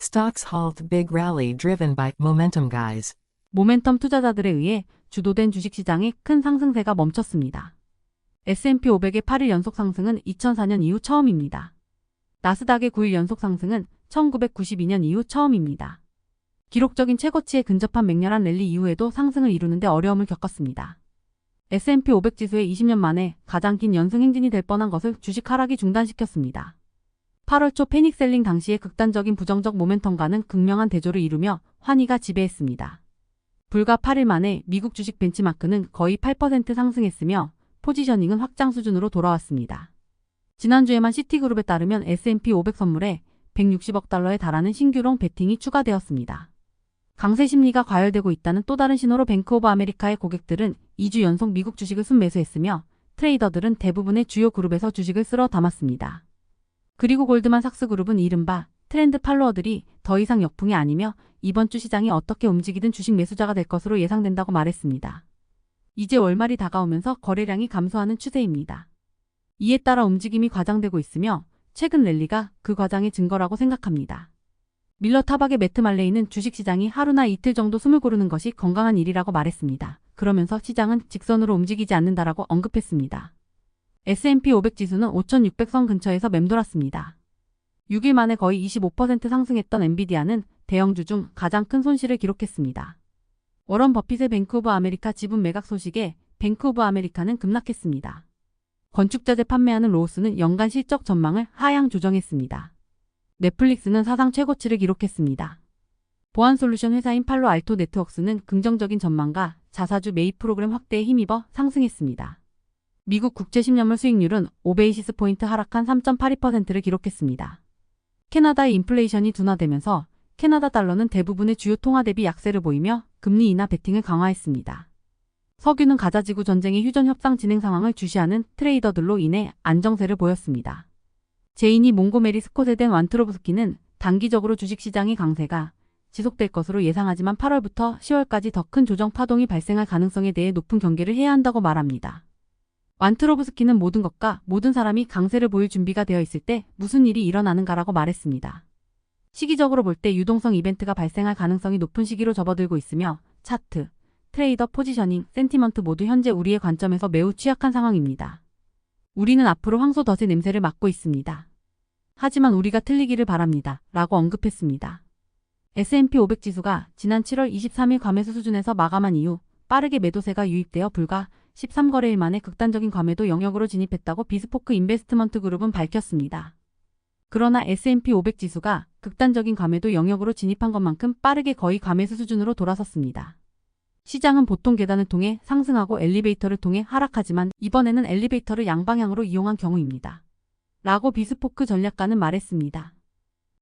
Stocks halt big rally driven by momentum guys. 모멘텀 투자자들에 의해 주도된 주식시장의 큰 상승세가 멈췄습니다. S&P 500의 8일 연속 상승은 2004년 이후 처음입니다. 나스닥의 9일 연속 상승은 1992년 이후 처음입니다. 기록적인 최고치에 근접한 맹렬한 랠리 이후에도 상승을 이루는데 어려움을 겪었습니다. S&P 500 지수의 20년 만에 가장 긴 연승 행진이 될 뻔한 것을 주식 하락이 중단시켰습니다. 8월 초 패닉셀링 당시의 극단적인 부정적 모멘텀과는 극명한 대조를 이루며 환희가 지배했습니다. 불과 8일 만에 미국 주식 벤치마크는 거의 8% 상승했으며 포지셔닝은 확장 수준으로 돌아왔습니다. 지난주에만 시티그룹에 따르면 S&P 500 선물에 160억 달러에 달하는 신규롱 베팅이 추가되었습니다. 강세 심리가 과열되고 있다는 또 다른 신호로 뱅크 오브 아메리카의 고객들은 2주 연속 미국 주식을 순매수했으며 트레이더들은 대부분의 주요 그룹에서 주식을 쓸어 담았습니다. 그리고 골드만삭스 그룹은 이른바 트렌드 팔로워들이 더 이상 역풍이 아니며 이번 주 시장이 어떻게 움직이든 주식 매수자가 될 것으로 예상된다고 말했습니다. 이제 월말이 다가오면서 거래량이 감소하는 추세입니다. 이에 따라 움직임이 과장되고 있으며 최근 랠리가 그 과장의 증거라고 생각합니다. 밀러 타박의 매트 말레이는 주식시장이 하루나 이틀 정도 숨을 고르는 것이 건강한 일이라고 말했습니다. 그러면서 시장은 직선으로 움직이지 않는다라고 언급했습니다. S&P 500 지수는 5,600선 근처에서 맴돌았습니다. 6일 만에 거의 25% 상승했던 엔비디아는 대형주 중 가장 큰 손실을 기록했습니다. 워런 버핏의 뱅크 오브 아메리카 지분 매각 소식에 뱅크 오브 아메리카는 급락했습니다. 건축자재 판매하는 로우스는 연간 실적 전망을 하향 조정했습니다. 넷플릭스는 사상 최고치를 기록했습니다. 보안 솔루션 회사인 팔로 알토 네트워크스는 긍정적인 전망과 자사주 매입 프로그램 확대에 힘입어 상승했습니다. 미국 국채 10년물 수익률은 5베이시스 포인트 하락한 3.82%를 기록했습니다. 캐나다의 인플레이션이 둔화되면서 캐나다 달러는 대부분의 주요 통화 대비 약세를 보이며 금리 인하 베팅을 강화했습니다. 석유는 가자지구 전쟁의 휴전 협상 진행 상황을 주시하는 트레이더들로 인해 안정세를 보였습니다. 제인이 몽고메리 스콧에 된 완트로브스키는 단기적으로 주식시장의 강세가 지속될 것으로 예상하지만 8월부터 10월까지 더 큰 조정 파동이 발생할 가능성에 대해 높은 경계를 해야 한다고 말합니다. 완트로브스키는 모든 것과 모든 사람이 강세를 보일 준비가 되어 있을 때 무슨 일이 일어나는가라고 말했습니다. 시기적으로 볼 때 유동성 이벤트가 발생할 가능성이 높은 시기로 접어들고 있으며 차트, 트레이더 포지셔닝, 센티먼트 모두 현재 우리의 관점에서 매우 취약한 상황입니다. 우리는 앞으로 황소덫의 냄새를 맡고 있습니다. 하지만 우리가 틀리기를 바랍니다. 라고 언급했습니다. S&P 500 지수가 지난 7월 23일 과매수 수준에서 마감한 이후 빠르게 매도세가 유입되어 불과 13거래일 만에 극단적인 과매도 영역으로 진입했다고 비스포크 인베스트먼트 그룹은 밝혔습니다. 그러나 S&P 500 지수가 극단적인 과매도 영역으로 진입한 것만큼 빠르게 거의 과매수 수준으로 돌아섰습니다. 시장은 보통 계단을 통해 상승하고 엘리베이터를 통해 하락하지만 이번에는 엘리베이터를 양방향으로 이용한 경우입니다. 라고 비스포크 전략가는 말했습니다.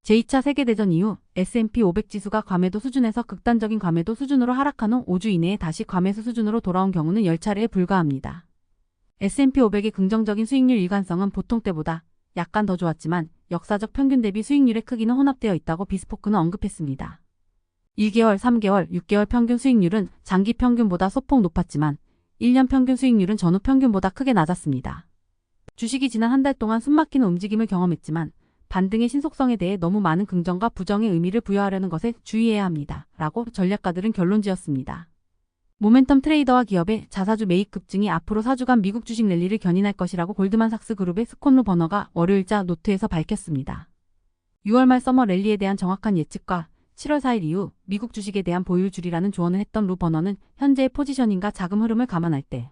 제2차 세계대전 이후 S&P 500 지수가 과매도 수준에서 극단적인 과매도 수준으로 하락한 후 5주 이내에 다시 과매수 수준으로 돌아온 경우는 10차례에 불과합니다. S&P 500의 긍정적인 수익률 일관성은 보통 때보다 약간 더 좋았지만 역사적 평균 대비 수익률의 크기는 혼합되어 있다고 비스포크는 언급했습니다. 1개월, 3개월, 6개월 평균 수익률은 장기 평균보다 소폭 높았지만 1년 평균 수익률은 전후 평균보다 크게 낮았습니다. 주식이 지난 한 달 동안 숨막히는 움직임을 경험했지만 반등의 신속성에 대해 너무 많은 긍정과 부정의 의미를 부여하려는 것에 주의해야 합니다. 라고 전략가들은 결론지었습니다. 모멘텀 트레이더와 기업의 자사주 매입 급증이 앞으로 4주간 미국 주식 랠리를 견인할 것이라고 골드만삭스 그룹의 스콧루 버너가 월요일자 노트에서 밝혔습니다. 6월 말 서머 랠리에 대한 정확한 예측과 7월 4일 이후 미국 주식에 대한 보유를 줄이라는 조언을 했던 루 버너는 현재의 포지셔닝과 자금 흐름을 감안할 때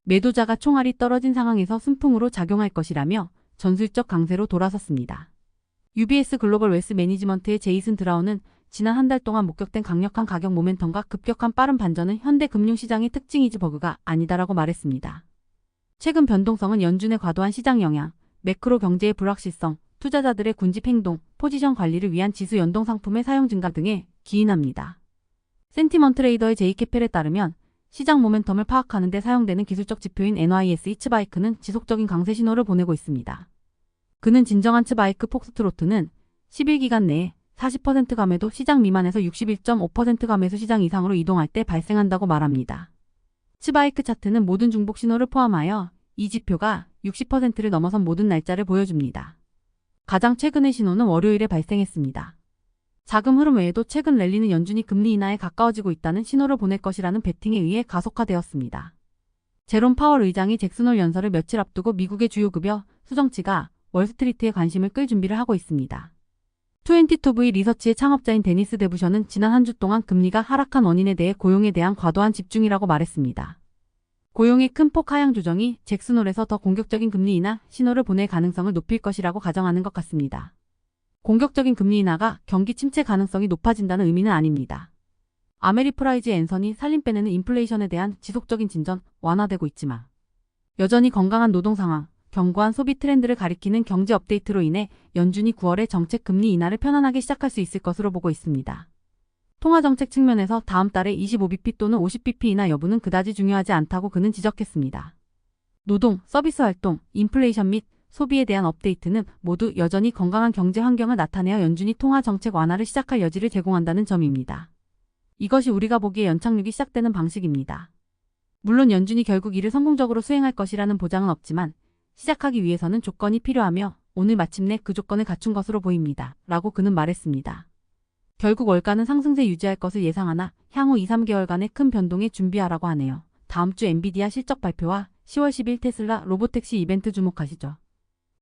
매도자가 총알이 떨어진 상황에서 순풍으로 작용할 것이라며 전술적 강세로 돌아섰습니다. UBS 글로벌 웨스 매니지먼트의 제이슨 드라우는 지난 한 달 동안 목격된 강력한 가격 모멘텀과 급격한 빠른 반전은 현대 금융시장의 특징이지 버그가 아니다라고 말했습니다. 최근 변동성은 연준의 과도한 시장 영향, 매크로 경제의 불확실성, 투자자들의 군집 행동, 포지션 관리를 위한 지수 연동 상품의 사용 증가 등에 기인합니다. 센티먼트 트레이더의 제이캐펠에 따르면 시장 모멘텀을 파악하는 데 사용되는 기술적 지표인 NYS 히츠바이크는 지속적인 강세 신호를 보내고 있습니다. 그는 진정한 츠바이크 폭스트로트는 10일기간 내에 40% 감매도 시장 미만에서 61.5% 감매수 시장 이상으로 이동할 때 발생한다고 말합니다. 츠바이크 차트는 모든 중복 신호를 포함하여 이 지표가 60%를 넘어선 모든 날짜를 보여줍니다. 가장 최근의 신호는 월요일에 발생했습니다. 자금 흐름 외에도 최근 랠리는 연준이 금리 인하에 가까워지고 있다는 신호를 보낼 것이라는 베팅에 의해 가속화되었습니다. 제롬 파월 의장이 잭슨홀 연설을 며칠 앞두고 미국의 주요 급여 수정치가 월스트리트에 관심을 끌 준비를 하고 있습니다. 22V 리서치의 창업자인 데니스 데부셔는 지난 한 주 동안 금리가 하락한 원인에 대해 고용에 대한 과도한 집중이라고 말했습니다. 고용의 큰 폭 하향 조정이 잭슨홀에서 더 공격적인 금리 인하 신호를 보낼 가능성을 높일 것이라고 가정하는 것 같습니다. 공격적인 금리 인하가 경기 침체 가능성이 높아진다는 의미는 아닙니다. 아메리프라이즈 앤서니 살림빼내는 인플레이션에 대한 지속적인 진전 완화되고 있지만 여전히 건강한 노동 상황, 견고한 소비 트렌드를 가리키는 경제 업데이트로 인해 연준이 9월에 정책 금리 인하를 편안하게 시작할 수 있을 것으로 보고 있습니다. 통화정책 측면에서 다음 달에 25bp 또는 50bp 인하 여부는 그다지 중요하지 않다고 그는 지적했습니다. 노동, 서비스 활동, 인플레이션 및 소비에 대한 업데이트는 모두 여전히 건강한 경제 환경을 나타내어 연준이 통화정책 완화를 시작할 여지를 제공한다는 점입니다. 이것이 우리가 보기에 연착륙이 시작되는 방식입니다. 물론 연준이 결국 이를 성공적으로 수행할 것이라는 보장은 없지만 시작하기 위해서는 조건이 필요하며 오늘 마침내 그 조건을 갖춘 것으로 보입니다. 라고 그는 말했습니다. 결국 월가는 상승세 유지할 것을 예상하나 향후 2-3개월간의 큰 변동에 준비하라고 하네요. 다음 주 엔비디아 실적 발표와 10월 10일 테슬라 로보택시 이벤트 주목하시죠.